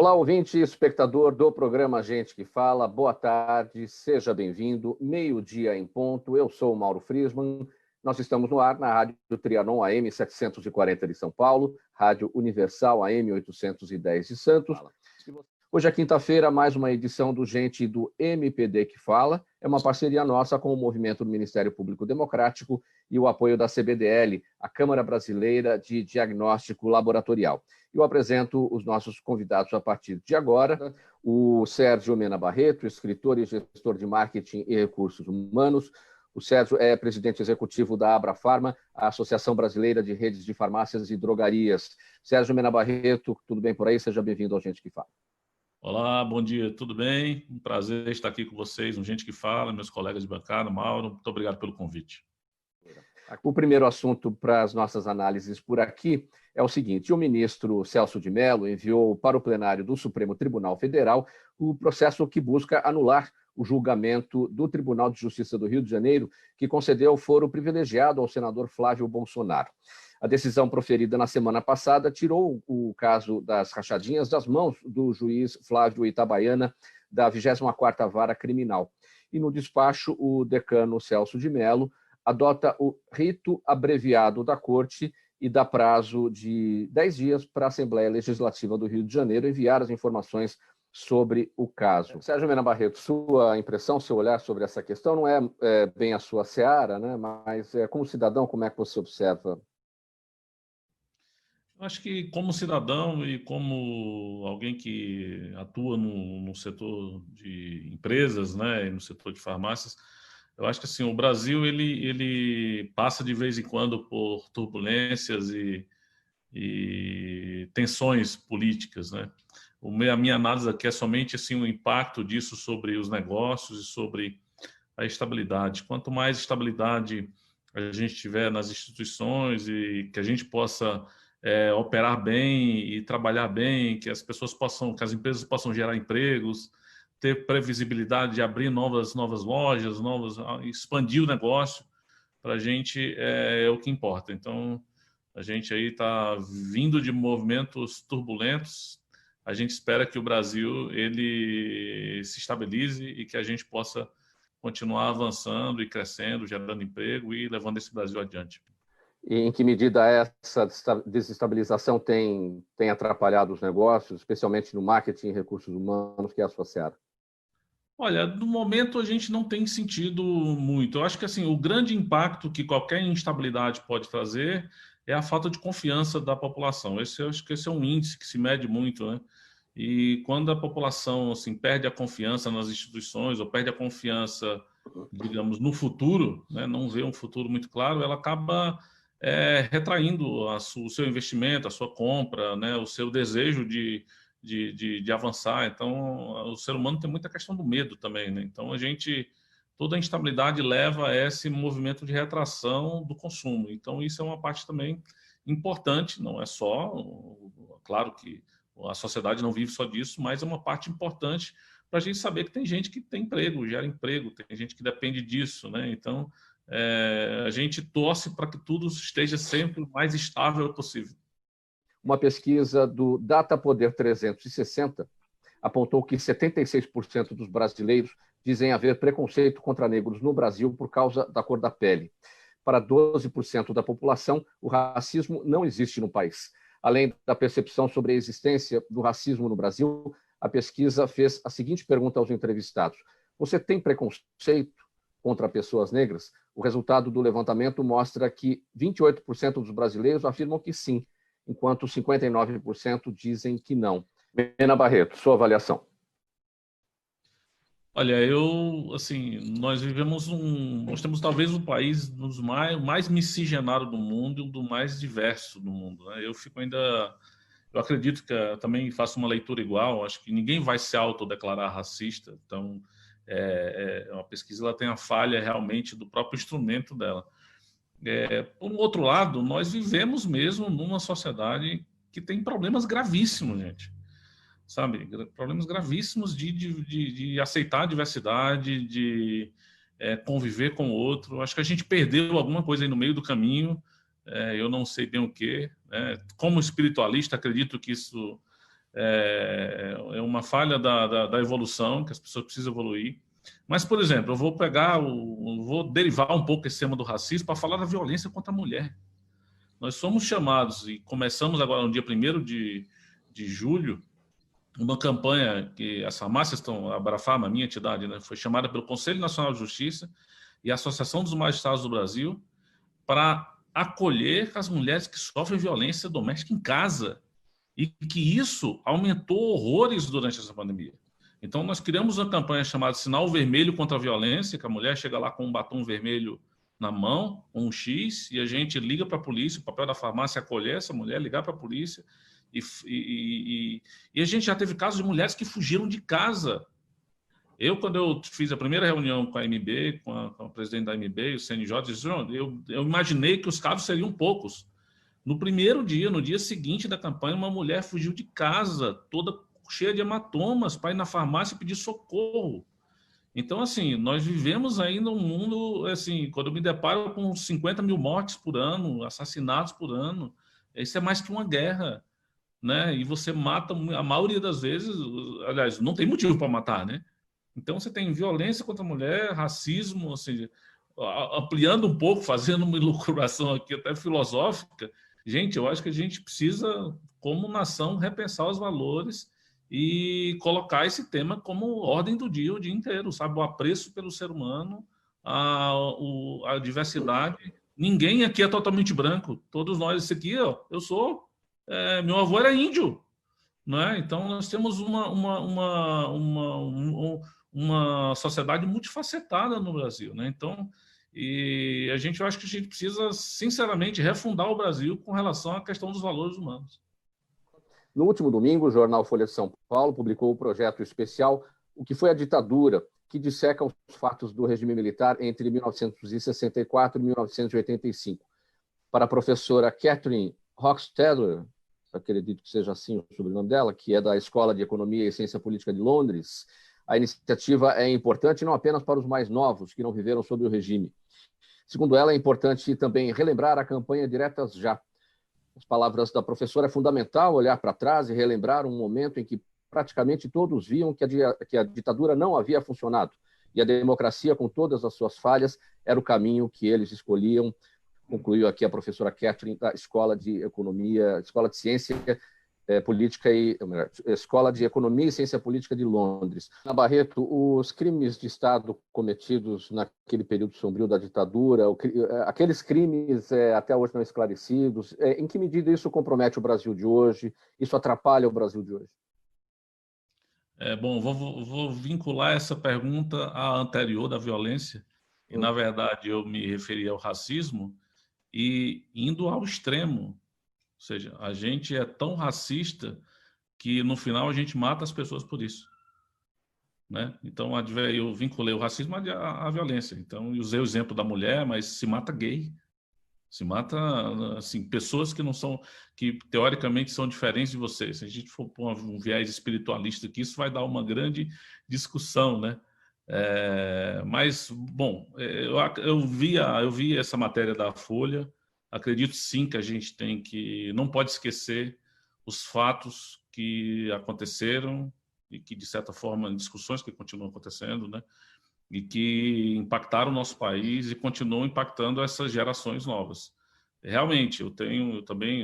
Olá, ouvinte e espectador do programa Gente que Fala. Boa tarde, seja bem-vindo. Meio-dia em ponto. Eu sou o Mauro Friesman. Nós estamos no ar na Rádio Trianon AM 740 de São Paulo, Rádio Universal AM 810 de Santos. Hoje é quinta-feira, mais uma edição do Gente do MPD que Fala. É uma parceria nossa com o Movimento do Ministério Público Democrático e o apoio da CBDL, a Câmara Brasileira de Diagnóstico Laboratorial. Eu apresento os nossos convidados a partir de agora, o Sérgio Mena Barreto, escritor e gestor de marketing e recursos humanos. O Sérgio é presidente executivo da Abrafarma, a Associação Brasileira de Redes de Farmácias e Drogarias. Sérgio Mena Barreto, tudo bem por aí? Seja bem-vindo ao Gente que Fala. Olá, bom dia, tudo bem? Um prazer estar aqui com vocês, Gente que Fala, meus colegas de bancada, Mauro, muito obrigado pelo convite. O primeiro assunto para as nossas análises por aqui é o seguinte: o ministro Celso de Mello enviou para o plenário do Supremo Tribunal Federal o processo que busca anular o julgamento do Tribunal de Justiça do Rio de Janeiro, que concedeu o foro privilegiado ao senador Flávio Bolsonaro. A decisão proferida na semana passada tirou o caso das rachadinhas das mãos do juiz Flávio Itabaiana, da 24ª Vara Criminal. E no despacho, o decano Celso de Mello adota o rito abreviado da Corte e dá prazo de 10 dias para a Assembleia Legislativa do Rio de Janeiro enviar as informações sobre o caso. Sérgio Mena Barreto, sua impressão, seu olhar sobre essa questão não é bem a sua seara, né? Mas como cidadão, como é que você observa? Acho que como cidadão e como alguém que atua no setor de empresas, né, e no setor de farmácias, eu acho que assim, o Brasil ele passa de vez em quando por turbulências e tensões políticas, né? A minha análise aqui é somente assim, o impacto disso sobre os negócios e sobre a estabilidade. Quanto mais estabilidade a gente tiver nas instituições e que a gente possa operar bem e trabalhar bem, que as pessoas possam, que as empresas possam gerar empregos, ter previsibilidade de abrir novas lojas, expandir o negócio, para a gente é o que importa. Então, a gente aí está vindo de movimentos turbulentos. A gente espera que o Brasil ele se estabilize e que a gente possa continuar avançando e crescendo, gerando emprego e levando esse Brasil adiante. E em que medida essa desestabilização tem atrapalhado os negócios, especialmente no marketing e recursos humanos, que é a sua seara? Olha, no momento a gente não tem sentido muito. Eu acho que assim, o grande impacto que qualquer instabilidade pode trazer é a falta de confiança da população. Eu acho que esse é um índice que se mede muito, né? E quando a população assim, perde a confiança nas instituições ou perde a confiança, digamos, no futuro, né? Não vê um futuro muito claro, ela acaba retraindo o seu investimento, a sua compra, né? O seu desejo de avançar. Então, o ser humano tem muita questão do medo também, né? Então, toda a instabilidade leva a esse movimento de retração do consumo. Então, isso é uma parte também importante, não é só, claro que a sociedade não vive só disso, mas é uma parte importante para a gente saber que tem gente que tem emprego, gera emprego, tem gente que depende disso, né? Então, a gente torce para que tudo esteja sempre o mais estável possível. Uma pesquisa do Data Poder 360 apontou que 76% dos brasileiros dizem haver preconceito contra negros no Brasil por causa da cor da pele. Para 12% da população, o racismo não existe no país. Além da percepção sobre a existência do racismo no Brasil, a pesquisa fez a seguinte pergunta aos entrevistados: você tem preconceito contra pessoas negras? O resultado do levantamento mostra que 28% dos brasileiros afirmam que sim, enquanto 59% dizem que não. Mena Barreto, sua avaliação. Olha, assim, nós temos talvez um país dos mais miscigenado do mundo, do mais diverso do mundo, né? Eu acredito que também faço uma leitura igual, acho que ninguém vai se autodeclarar racista, então uma pesquisa ela tem a falha realmente do próprio instrumento dela. Por um outro lado, nós vivemos mesmo numa sociedade que tem problemas gravíssimos, gente. Sabe? Problemas gravíssimos de aceitar a diversidade, de conviver com o outro. Acho que a gente perdeu alguma coisa aí no meio do caminho, eu não sei bem o quê. Como espiritualista, acredito que isso é uma falha da evolução, que as pessoas precisam evoluir. Mas, por exemplo, eu vou derivar um pouco esse tema do racismo para falar da violência contra a mulher. Nós somos chamados, e começamos agora no dia 1º de julho, uma campanha que as farmácias estão, a Abrafarma, a minha entidade, né, foi chamada pelo Conselho Nacional de Justiça e a Associação dos Magistrados do Brasil para acolher as mulheres que sofrem violência doméstica em casa, e que isso aumentou horrores durante essa pandemia. Então, nós criamos uma campanha chamada Sinal Vermelho contra a Violência, que a mulher chega lá com um batom vermelho na mão, um X, e a gente liga para a polícia, o papel da farmácia é acolher essa mulher, ligar para a polícia, e a gente já teve casos de mulheres que fugiram de casa. Quando eu fiz a primeira reunião com a MB, com a presidente da MB, o CNJ, eu imaginei que os casos seriam poucos. No primeiro dia, no dia seguinte da campanha, uma mulher fugiu de casa, toda cheia de hematomas, para ir na farmácia e pedir socorro. Então, assim, nós vivemos ainda um mundo, assim, quando eu me deparo com 50 mil mortes por ano, assassinatos por ano, isso é mais que uma guerra, né? E você mata, a maioria das vezes, aliás, não tem motivo para matar, né? Então, você tem violência contra a mulher, racismo, ou seja, ampliando um pouco, fazendo uma elucubração aqui até filosófica. Gente, eu acho que a gente precisa, como nação, repensar os valores e colocar esse tema como ordem do dia, o dia inteiro, sabe? O apreço pelo ser humano, a diversidade. Ninguém aqui é totalmente branco. Todos nós, esse aqui, ó, eu sou... meu avô era índio, não é? Então, nós temos uma sociedade multifacetada no Brasil, né? Então, e eu acho que a gente precisa, sinceramente, refundar o Brasil com relação à questão dos valores humanos. No último domingo, o jornal Folha de São Paulo publicou o projeto especial O que foi a ditadura, que disseca os fatos do regime militar entre 1964 e 1985. Para a professora Catherine Hochstadter, acredito que seja assim o sobrenome dela, que é da Escola de Economia e Ciência Política de Londres, a iniciativa é importante não apenas para os mais novos, que não viveram sob o regime. Segundo ela, é importante também relembrar a campanha Diretas Já. As palavras da professora, é fundamental olhar para trás e relembrar um momento em que praticamente todos viam que a ditadura não havia funcionado e a democracia, com todas as suas falhas, era o caminho que eles escolhiam. Concluiu aqui a professora Catherine, da Escola de Economia, Escola de Ciência Política Escola de Economia e Ciência Política de Londres. Ana Barreto, os crimes de Estado cometidos naquele período sombrio da ditadura, aqueles crimes até hoje não esclarecidos, em que medida isso compromete o Brasil de hoje? Isso atrapalha o Brasil de hoje? Bom, vou vincular essa pergunta à anterior da violência, e, na verdade, eu me referi ao racismo, e indo ao extremo. Ou seja, a gente é tão racista que, no final, a gente mata as pessoas por isso, né? Então, eu vinculei o racismo à violência. Então, eu usei o exemplo da mulher, mas se mata gay, se mata, assim, pessoas que não são, que teoricamente são diferentes de você. Se a gente for pôr um viés espiritualista aqui, isso vai dar uma grande discussão, né? Mas, bom, eu vi essa matéria da Folha. Acredito sim que a gente não pode esquecer os fatos que aconteceram e que, de certa forma, discussões que continuam acontecendo, né? E que impactaram o nosso país e continuam impactando essas gerações novas. Realmente, eu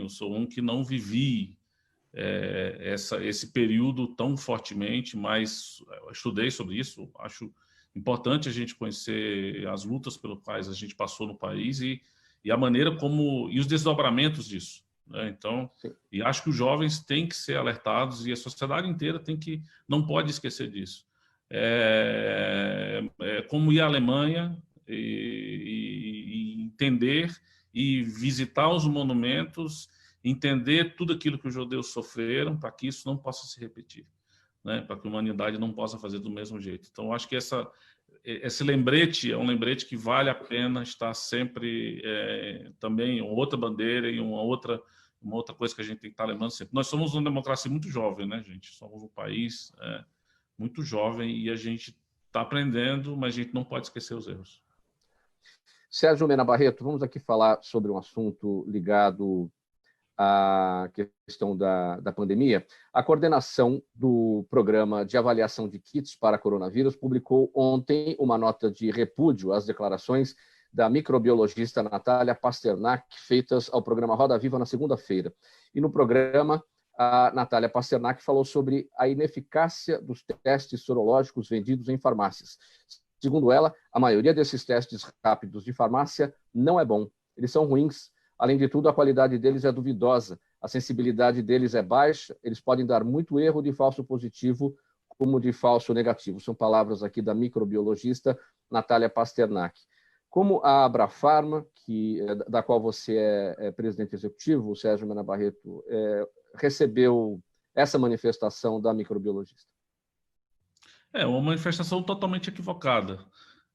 sou um que não vivi esse período tão fortemente, mas estudei sobre isso. Acho importante a gente conhecer as lutas pelas quais a gente passou no país e a maneira como e os desdobramentos disso, né? Então, e acho que os jovens têm que ser alertados e a sociedade inteira não pode esquecer disso. Como ir à Alemanha e entender e visitar os monumentos, entender tudo aquilo que os judeus sofreram, para que isso não possa se repetir, né? Para que a humanidade não possa fazer do mesmo jeito. Então, acho que esse lembrete é um lembrete que vale a pena estar sempre também outra bandeira e uma outra coisa que a gente tem que estar lembrando sempre. Nós somos uma democracia muito jovem, né, gente? Somos um país muito jovem e a gente está aprendendo, mas a gente não pode esquecer os erros. Sérgio Mena Barreto, vamos aqui falar sobre um assunto ligado a questão da pandemia, a coordenação do Programa de Avaliação de Kits para Coronavírus publicou ontem uma nota de repúdio às declarações da microbiologista Natália Pasternak, feitas ao programa Roda Viva na segunda-feira. E no programa, a Natália Pasternak falou sobre a ineficácia dos testes sorológicos vendidos em farmácias. Segundo ela, a maioria desses testes rápidos de farmácia não é bom. Eles são ruins. Além de tudo, a qualidade deles é duvidosa, a sensibilidade deles é baixa, eles podem dar muito erro de falso positivo como de falso negativo. São palavras aqui da microbiologista Natália Pasternak. Como a Abrafarma, da qual você é presidente executivo, o Sérgio Mena Barreto, recebeu essa manifestação da microbiologista? É uma manifestação totalmente equivocada.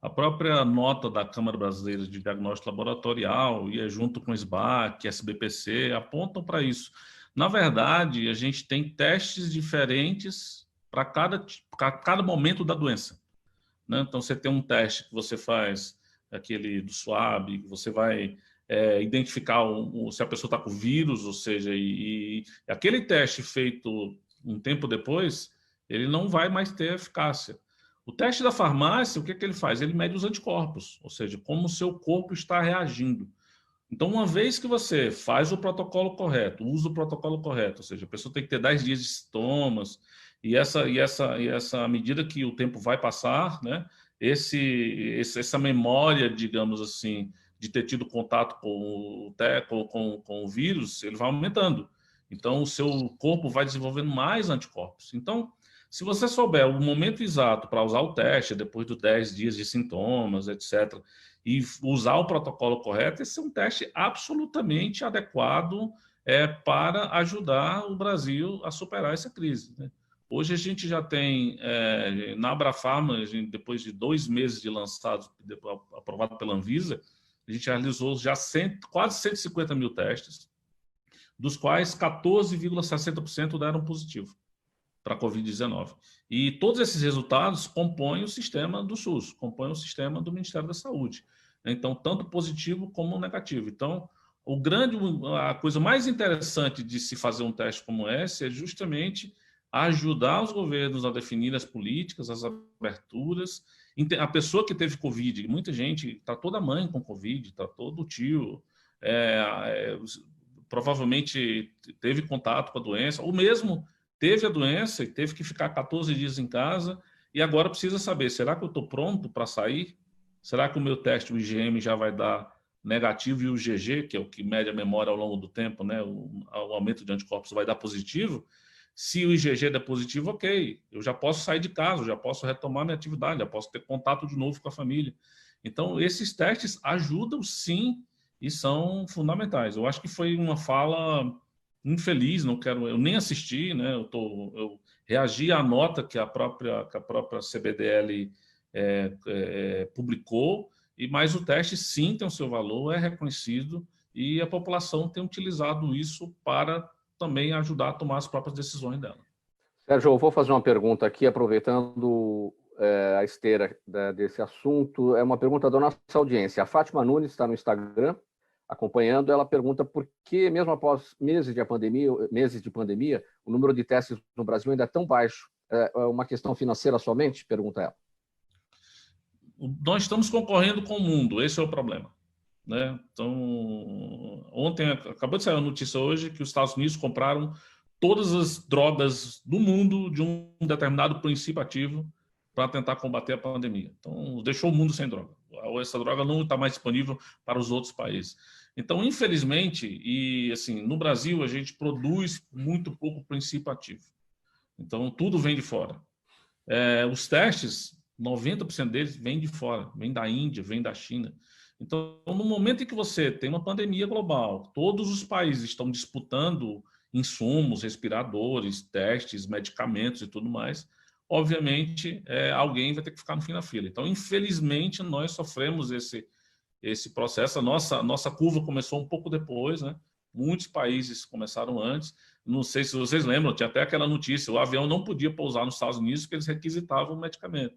A própria nota da Câmara Brasileira de Diagnóstico Laboratorial, e junto com o SBAC, SBPC, apontam para isso. Na verdade, a gente tem testes diferentes para cada momento da doença, né? Então, você tem um teste que você faz, aquele do SWAB, que você vai identificar se a pessoa está com vírus, ou seja, e aquele teste feito um tempo depois, ele não vai mais ter eficácia. O teste da farmácia, o que ele faz? Ele mede os anticorpos, ou seja, como o seu corpo está reagindo. Então, uma vez que você faz o protocolo correto, usa o protocolo correto, ou seja, a pessoa tem que ter 10 dias de sintomas, e essa medida que o tempo vai passar, né, essa memória, digamos assim, de ter tido contato com o vírus, ele vai aumentando. Então, o seu corpo vai desenvolvendo mais anticorpos. Então, se você souber o momento exato para usar o teste, depois dos 10 dias de sintomas, etc., e usar o protocolo correto, esse é um teste absolutamente adequado para ajudar o Brasil a superar essa crise, né? Hoje a gente já tem, na Abrafarma, depois de 2 meses de lançado, aprovado pela Anvisa, a gente realizou já quase 150 mil testes, dos quais 14,60% deram positivo para a Covid-19. E todos esses resultados compõem o sistema do SUS, compõem o sistema do Ministério da Saúde. Então, tanto positivo como negativo. Então, a coisa mais interessante de se fazer um teste como esse é justamente ajudar os governos a definir as políticas, as aberturas. A pessoa que teve Covid, muita gente, está toda mãe com Covid, está todo tio, provavelmente teve contato com a doença, ou mesmo teve a doença e teve que ficar 14 dias em casa e agora precisa saber, será que eu estou pronto para sair? Será que o meu teste, o IgM, já vai dar negativo e o IgG, que é o que mede a memória ao longo do tempo, né? O aumento de anticorpos vai dar positivo? Se o IgG der positivo, ok, eu já posso sair de casa, eu já posso retomar minha atividade, já posso ter contato de novo com a família. Então, esses testes ajudam sim e são fundamentais. Eu acho que foi uma fala infeliz, eu nem assisti, né? Eu reagi à nota que a própria CBDL publicou, mas o teste sim tem o seu valor, é reconhecido e a população tem utilizado isso para também ajudar a tomar as próprias decisões dela. Sérgio, eu vou fazer uma pergunta aqui, aproveitando a esteira desse assunto. É uma pergunta da nossa audiência. A Fátima Nunes está no Instagram, acompanhando. Ela pergunta por que, mesmo após meses de pandemia, o número de testes no Brasil ainda é tão baixo. É uma questão financeira somente? Pergunta ela. Nós estamos concorrendo com o mundo, esse é o problema, né? Então, ontem, acabou de sair a notícia hoje que os Estados Unidos compraram todas as drogas do mundo de um determinado princípio ativo para tentar combater a pandemia. Então, deixou o mundo sem droga. Essa droga não está mais disponível para os outros países. Então, infelizmente, e assim, no Brasil a gente produz muito pouco princípio ativo. Então, tudo vem de fora. Os testes, 90% deles vêm de fora, vêm da Índia, vêm da China. Então, no momento em que você tem uma pandemia global, todos os países estão disputando insumos, respiradores, testes, medicamentos e tudo mais, obviamente, alguém vai ter que ficar no fim da fila. Então, infelizmente, nós sofremos esse processo. A nossa curva começou um pouco depois, né? Muitos países começaram antes. Não sei se vocês lembram, tinha até aquela notícia, o avião não podia pousar nos Estados Unidos porque eles requisitavam o medicamento.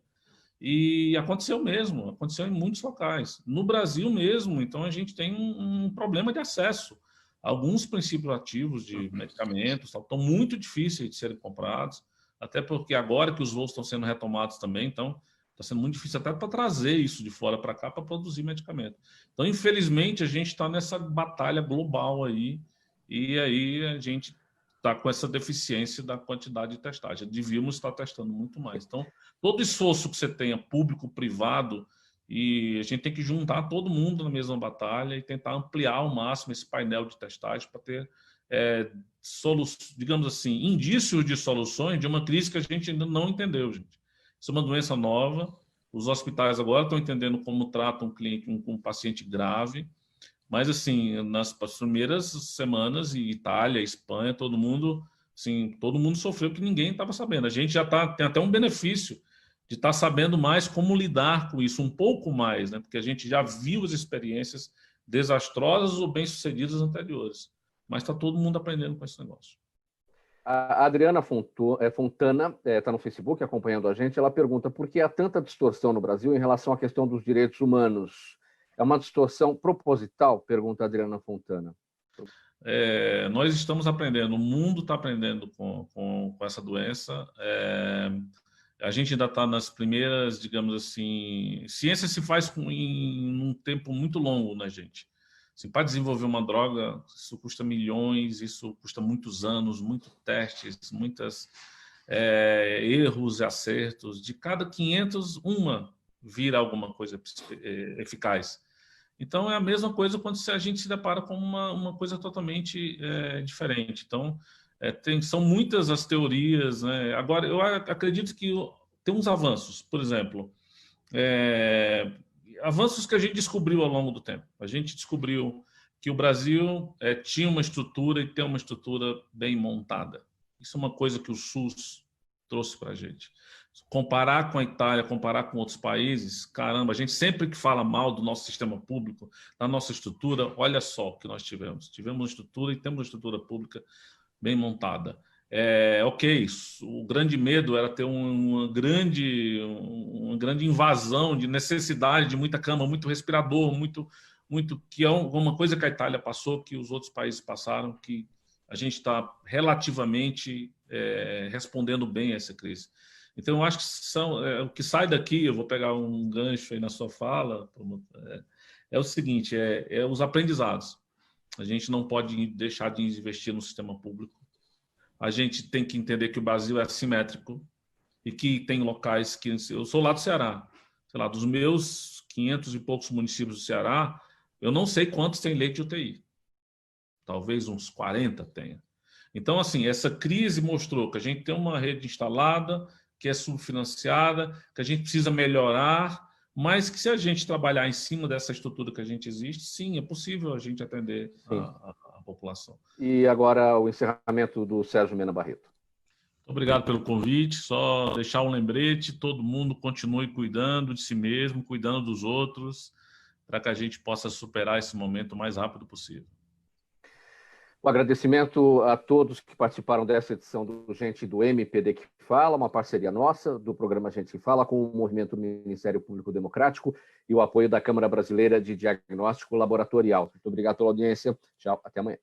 E aconteceu mesmo, aconteceu em muitos locais. No Brasil mesmo, então, a gente tem um problema de acesso alguns princípios ativos de medicamentos estão muito difíceis de serem comprados, até porque agora que os voos estão sendo retomados também, então está sendo muito difícil até para trazer isso de fora para cá para produzir medicamento. Então, infelizmente, a gente está nessa batalha global aí, e aí a gente está com essa deficiência da quantidade de testagem. Devíamos estar testando muito mais. Então, todo esforço que você tenha, público, privado, e a gente tem que juntar todo mundo na mesma batalha e tentar ampliar ao máximo esse painel de testagem para ter, digamos assim, indícios de soluções de uma crise que a gente ainda não entendeu, gente. Isso é uma doença nova. Os hospitais agora estão entendendo como tratam um cliente, um paciente grave. Mas, assim, nas primeiras semanas, em Itália, Espanha, todo mundo sofreu que ninguém estava sabendo. A gente já tem até um benefício de estar sabendo mais como lidar com isso, um pouco mais, né? Porque a gente já viu as experiências desastrosas ou bem-sucedidas anteriores. Mas está todo mundo aprendendo com esse negócio. A Adriana Fontana está no Facebook acompanhando a gente. Ela pergunta por que há tanta distorção no Brasil em relação à questão dos direitos humanos. É uma distorção proposital? Pergunta a Adriana Fontana. Nós estamos aprendendo, o mundo está aprendendo com essa doença. A gente ainda está nas primeiras, digamos assim... Ciência se faz em um tempo muito longo, né, gente? Assim, para desenvolver uma droga, isso custa milhões, isso custa muitos anos, muitos testes, muitos erros e acertos. De cada 500, uma vira alguma coisa eficaz. Então, é a mesma coisa quando a gente se depara com uma coisa totalmente diferente. Então, são muitas as teorias, né? Agora, eu acredito que tem uns avanços. Por exemplo, avanços que a gente descobriu ao longo do tempo. A gente descobriu que o Brasil tinha uma estrutura e tem uma estrutura bem montada. Isso é uma coisa que o SUS trouxe para a gente. Comparar com a Itália, comparar com outros países, caramba, a gente sempre que fala mal do nosso sistema público, da nossa estrutura, olha só o que nós tivemos. Tivemos uma estrutura e temos uma estrutura pública bem montada. Ok, o grande medo era ter uma grande invasão de necessidade de muita cama, muito respirador, que é uma coisa que a Itália passou, que os outros países passaram, que a gente está relativamente respondendo bem a essa crise. Então, eu acho que o que sai daqui, eu vou pegar um gancho aí na sua fala, é o seguinte, os aprendizados. A gente não pode deixar de investir no sistema público. A gente tem que entender que o Brasil é assimétrico e que tem locais que... Eu sou lá do Ceará. Sei lá, dos meus 500 e poucos municípios do Ceará, eu não sei quantos têm leite de UTI. Talvez uns 40 tenha. Então, assim, essa crise mostrou que a gente tem uma rede instalada, que é subfinanciada, que a gente precisa melhorar, mas que se a gente trabalhar em cima dessa estrutura que a gente existe, sim, é possível a gente atender a população. E agora o encerramento do Sérgio Mena Barreto. Obrigado pelo convite. Só deixar um lembrete, todo mundo continue cuidando de si mesmo, cuidando dos outros, para que a gente possa superar esse momento o mais rápido possível. Um agradecimento a todos que participaram dessa edição do Gente do MPD que Fala, uma parceria nossa do programa Gente que Fala com o Movimento Ministério Público Democrático e o apoio da Câmara Brasileira de Diagnóstico Laboratorial. Muito obrigado pela audiência. Tchau, até amanhã.